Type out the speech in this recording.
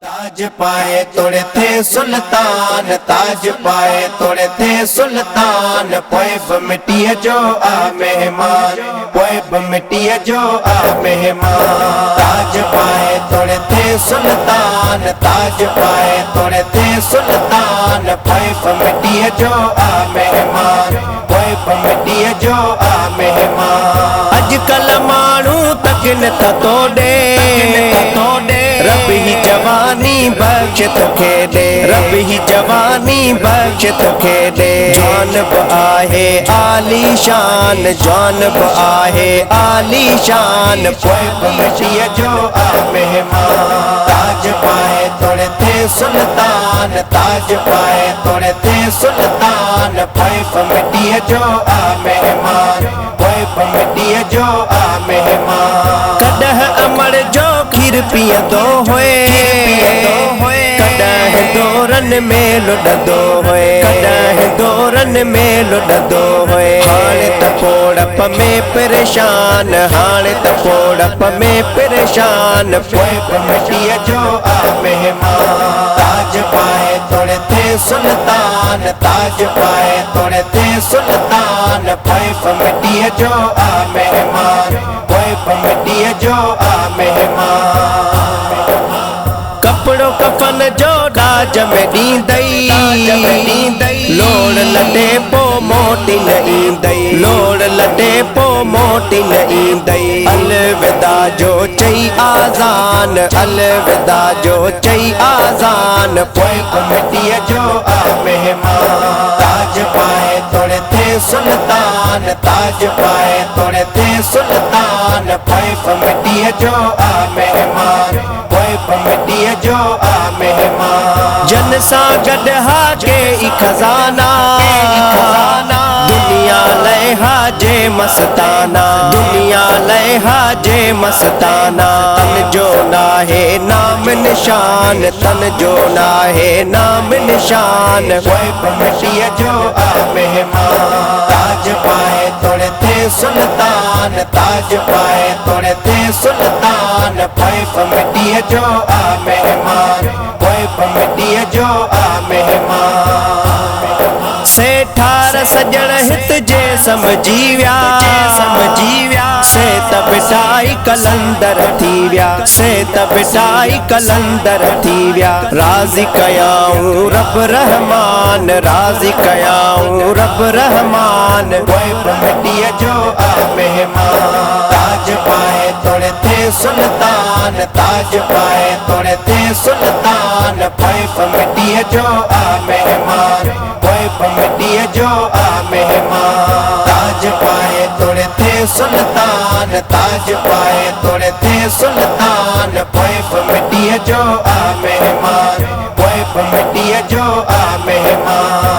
ताज पाए तोड़े थे सुल्तान, ताज पाए तोड़े थे सुल्तान। पोइब मिट्टी जो आ मेहमान, पोइब मिट्टी जो आ मेहमान। ताज पाए तोड़े थे सुल्तान, ताज पाए तोड़े थे सुल्तान। पोइब मिट्टी जो आ मेहमान, पोइब मिट्टी जो आ मेहमान। अजकल मानू तकिन था तोड़े, रब ही जवानी बख्श तोखे दे, रब ही जवानी बख्श तोखे दे। जानब आहे आली शान, जानब आहे आली शान। पोइब मिट्टी जो आ मेहमान, ताज पाए तोड़े थे सुल्तान, ताज पाए तोड़े थे सुल्तान। पोइब मिट्टी जो आ मेहमान, पोइब मिट्टी जो आ मेहमान। कदह अमर जो खीर पियंदो होए, कॾहिं दोरन में लुॾंदो होए, कॾहिं दोरन में लुॾंदो होए। हाणे त पोड़प में परेशान, हाणे त पोड़प में परेशान। पोइब मिट्टी जो आ मेहमान, ताज पाए तोड़े थे सुल्तान, ताज पाए तोड़े थे सुल्तान। पोइब मिट्टी जो आ मेहमान, पोइब मिट्टी जो आ मेहमान। कपड़ो कफन जो डाज में ॾींदई, लोड़ लटे पो मोटी न ईंदई, लोड़ लटे पो मोटी न ईंदई। अलविदा जो चई आज़ान, अलविदा जो चई आज़ान। पोइब मिट्टी जो आ मेहमान, ताज पाए तोड़े थे सुल्तान, ताज पाए तोड़े थे सुल्तान। पोइब मिट्टी जो आ मेहमान, पोइब मिट्टी जो आ मेहमान। जन सा गॾ हाके ई खजाना, दुनिया लय हाजे मस्ताना, दुनिया लय हाजे मस्ताना। तन जो नाहे नाम निशान, तन जो नाहे नाम निशान। पोइब मिट्टी जो आ मेहमान, ताज पाए तोड़े थे सुल्तान, ताज पाए तोड़े थे सुल्तान। पोइब मिट्टी जो आ मेहमान, पोइब मिट्टी जो आ मेहमान। सेठार सजण हित जे समझी विया, समझी विया। से त बिटाई कलंदर थी विया, से त बिटाई कलंदर थी विया। राज़ी कयाऊं रब रहमान, राज़ी कयाऊं रब रहमान। पोइब मिट्टी जो आ मेहमान, ताज पाए तोड़े थे सुल्तान, ताज पाए तोड़े थे सुल्तान। पोइब मिट्टी जो आ मेहमान, पोइब मिट्टी जो आ मेहमान। ताज पाए तोड़े थे सुल्तान, ताज पाए तोड़े थे सुल्तान। पोइब मिट्टी जो आ मेहमान, पोइब मिट्टी जो आ मेहमान।